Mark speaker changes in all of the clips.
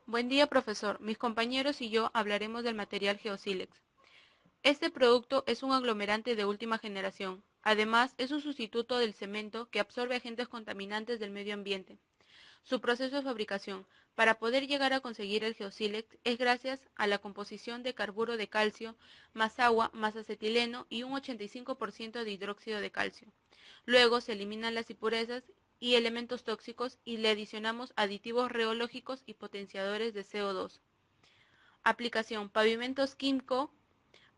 Speaker 1: Buen día, profesor. Mis compañeros y yo hablaremos del material Geosílex. Este producto es un aglomerante de última generación. Además, es un sustituto del cemento que absorbe agentes contaminantes del medio ambiente. Su proceso de fabricación. Para poder llegar a conseguir el Geosílex es gracias a la composición de carburo de calcio, más agua, más acetileno y un 85% de hidróxido de calcio. Luego se eliminan las impurezas y elementos tóxicos y le adicionamos aditivos reológicos y potenciadores de CO2. Aplicación: pavimentos químico.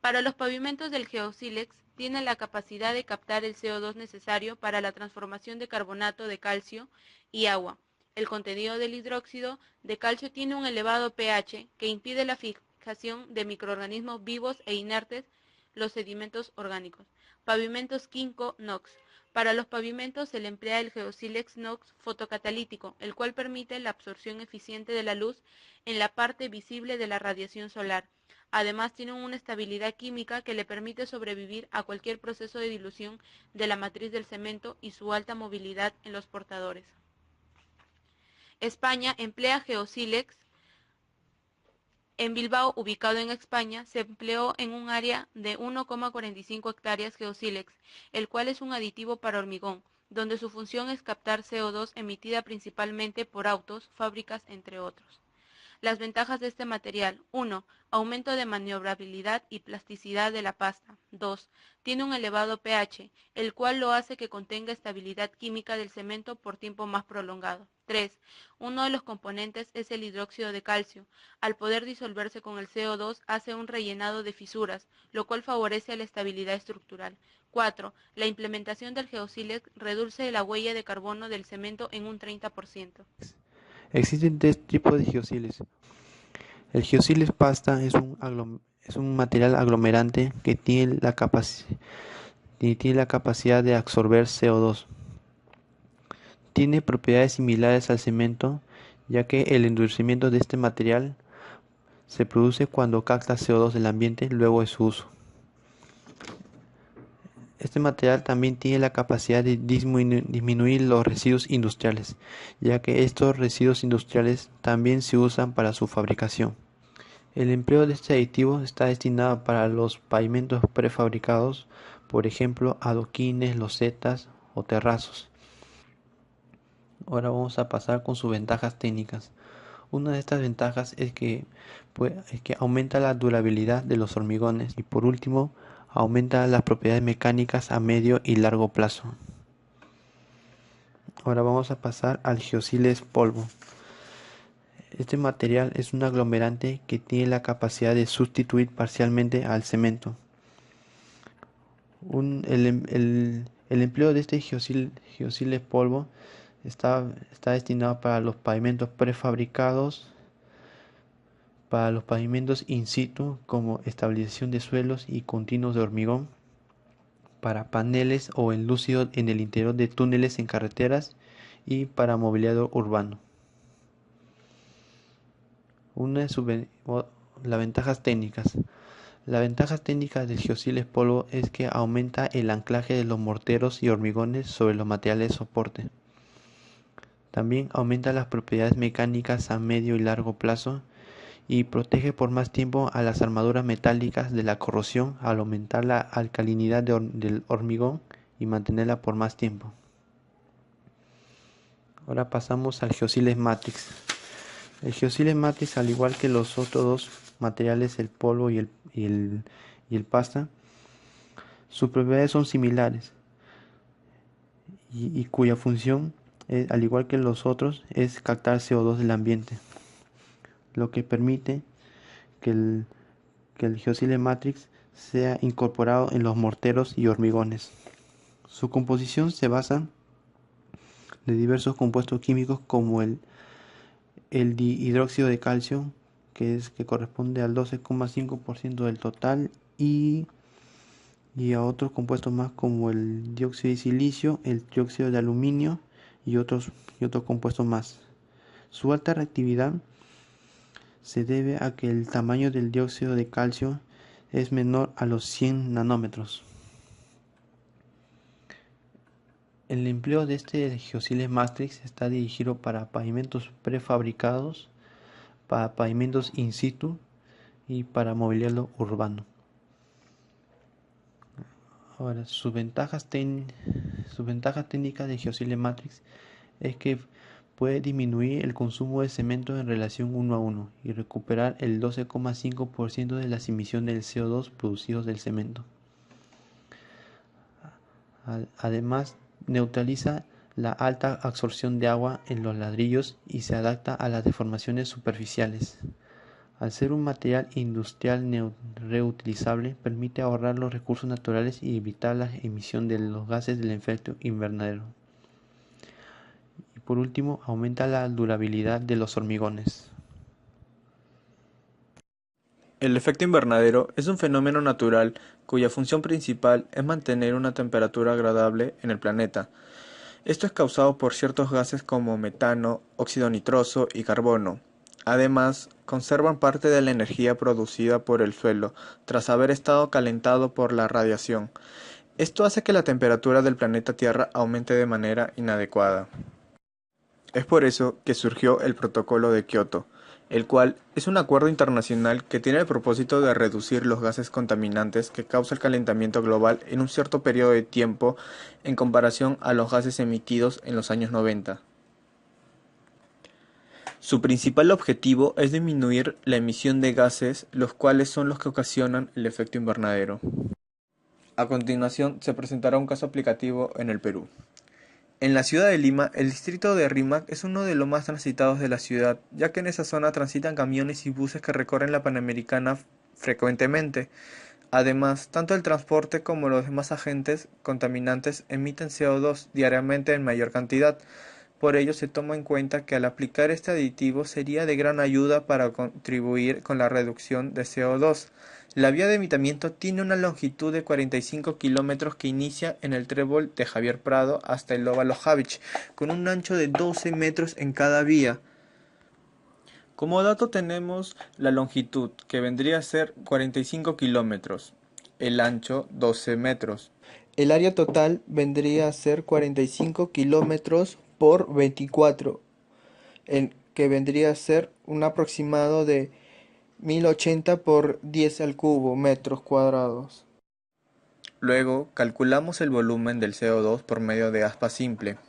Speaker 1: Para los pavimentos del Geosílex tiene la capacidad de captar el CO2 necesario para la transformación de carbonato de calcio y agua. El contenido del hidróxido de calcio tiene un elevado pH que impide la fijación de microorganismos vivos e inertes, los sedimentos orgánicos. Pavimentos Quinco Nox. Para los pavimentos se le emplea el Geosílex Nox fotocatalítico, el cual permite la absorción eficiente de la luz en la parte visible de la radiación solar. Además, tienen una estabilidad química que le permite sobrevivir a cualquier proceso de dilución de la matriz del cemento y su alta movilidad en los portadores. España emplea Geosílex. En Bilbao, ubicado en España, se empleó en un área de 1,45 hectáreas Geosílex, el cual es un aditivo para hormigón, donde su función es captar CO2 emitida principalmente por autos, fábricas, entre otros. Las ventajas de este material: 1. Aumento de maniobrabilidad y plasticidad de la pasta. 2. Tiene un elevado pH, el cual lo hace que contenga estabilidad química del cemento por tiempo más prolongado. 3. Uno de los componentes es el hidróxido de calcio. Al poder disolverse con el CO2, hace un rellenado de fisuras, lo cual favorece la estabilidad estructural. 4. La implementación del Geosílex reduce la huella de carbono del cemento en un 30%.
Speaker 2: Existen tres tipos de geosiles. El geosiles pasta es un material aglomerante que tiene la capacidad de absorber CO2. Tiene propiedades similares al cemento, ya que el endurecimiento de este material se produce cuando capta CO2 del ambiente luego de su uso. Este material también tiene la capacidad de disminuir los residuos industriales, ya que estos residuos industriales también se usan para su fabricación. El empleo de este aditivo está destinado para los pavimentos prefabricados, por ejemplo, adoquines, losetas o terrazos. Ahora vamos a pasar con sus ventajas técnicas. Una de estas ventajas es que aumenta la durabilidad de los hormigones y por último aumenta las propiedades mecánicas a medio y largo plazo. Ahora vamos a pasar al geosiles polvo. Este material es un aglomerante que tiene la capacidad de sustituir parcialmente al cemento. El empleo de este geosiles polvo está destinado para los pavimentos prefabricados, para los pavimentos in situ como estabilización de suelos y continuos de hormigón, para paneles o enlucido en el interior de túneles en carreteras y para mobiliario urbano. Una de sus las ventajas técnicas. Las ventajas técnicas del geosiles polvo es que aumenta el anclaje de los morteros y hormigones sobre los materiales de soporte. También aumenta las propiedades mecánicas a medio y largo plazo y protege por más tiempo a las armaduras metálicas de la corrosión al aumentar la alcalinidad del hormigón y mantenerla por más tiempo. Ahora pasamos al geosiles matrix. El geosiles matrix, al igual que los otros dos materiales, el polvo y el pasta, sus propiedades son similares y cuya función, al igual que los otros, es captar CO2 del ambiente, lo que permite que el geosile matrix sea incorporado en los morteros y hormigones. Su composición se basa de diversos compuestos químicos como el dihidróxido de calcio, que corresponde al 12,5% del total, y a otros compuestos más como el dióxido de silicio, el dióxido de aluminio y otros compuestos más. Su alta reactividad se debe a que el tamaño del dióxido de calcio es menor a los 100 nanómetros. El empleo de este geosiles matrix está dirigido para pavimentos prefabricados, para pavimentos in situ y para mobiliario urbano. Ahora, sus ventajas técnicas de Geosile Matrix es que puede disminuir el consumo de cemento en relación 1 a 1 y recuperar el 12,5% de las emisiones del CO2 producidos del cemento. Además, neutraliza la alta absorción de agua en los ladrillos y se adapta a las deformaciones superficiales. Al ser un material industrial reutilizable, permite ahorrar los recursos naturales y evitar la emisión de los gases del efecto invernadero. Y por último, aumenta la durabilidad de los hormigones.
Speaker 3: El efecto invernadero es un fenómeno natural cuya función principal es mantener una temperatura agradable en el planeta. Esto es causado por ciertos gases como metano, óxido nitroso y carbono. Además, conservan parte de la energía producida por el suelo tras haber estado calentado por la radiación. Esto hace que la temperatura del planeta Tierra aumente de manera inadecuada. Es por eso que surgió el Protocolo de Kioto, el cual es un acuerdo internacional que tiene el propósito de reducir los gases contaminantes que causa el calentamiento global en un cierto periodo de tiempo en comparación a los gases emitidos en los años 90. Su principal objetivo es disminuir la emisión de gases, los cuales son los que ocasionan el efecto invernadero. A continuación se presentará un caso aplicativo en el Perú. En la ciudad de Lima, el distrito de Rímac es uno de los más transitados de la ciudad, ya que en esa zona transitan camiones y buses que recorren la Panamericana frecuentemente. Además, tanto el transporte como los demás agentes contaminantes emiten CO2 diariamente en mayor cantidad. Por ello, se toma en cuenta que al aplicar este aditivo sería de gran ayuda para contribuir con la reducción de CO2. La vía de evitamiento tiene una longitud de 45 kilómetros que inicia en el trébol de Javier Prado hasta el óvalo Javich, con un ancho de 12 metros en cada vía. Como dato tenemos la longitud, que vendría a ser 45 kilómetros, el ancho 12 metros. El área total vendría a ser 45 kilómetros por 24, que vendría a ser un aproximado de 1080 por 10 al cubo metros cuadrados. Luego calculamos el volumen del CO2 por medio de aspa simple.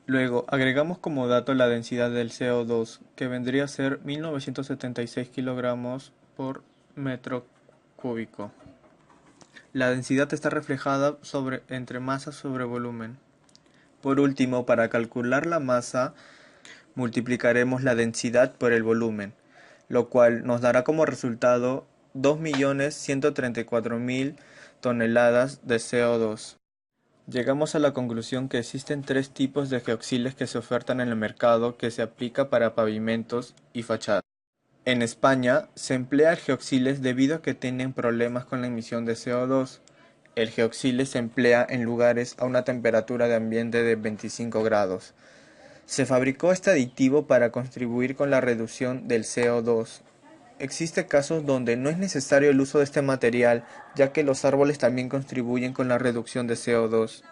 Speaker 3: Luego agregamos como dato la densidad del CO2, que vendría a ser 1976 kilogramos por metro cúbico. La densidad está reflejada entre masa sobre volumen. Por último, para calcular la masa, multiplicaremos la densidad por el volumen, lo cual nos dará como resultado 2.134.000 toneladas de CO2. Llegamos a la conclusión que existen tres tipos de geoxiles que se ofertan en el mercado que se aplica para pavimentos y fachadas. En España se emplea el geoxiles debido a que tienen problemas con la emisión de CO2. El geoxile se emplea en lugares a una temperatura de ambiente de 25 grados. Se fabricó este aditivo para contribuir con la reducción del CO2. Existen casos donde no es necesario el uso de este material, ya que los árboles también contribuyen con la reducción de CO2.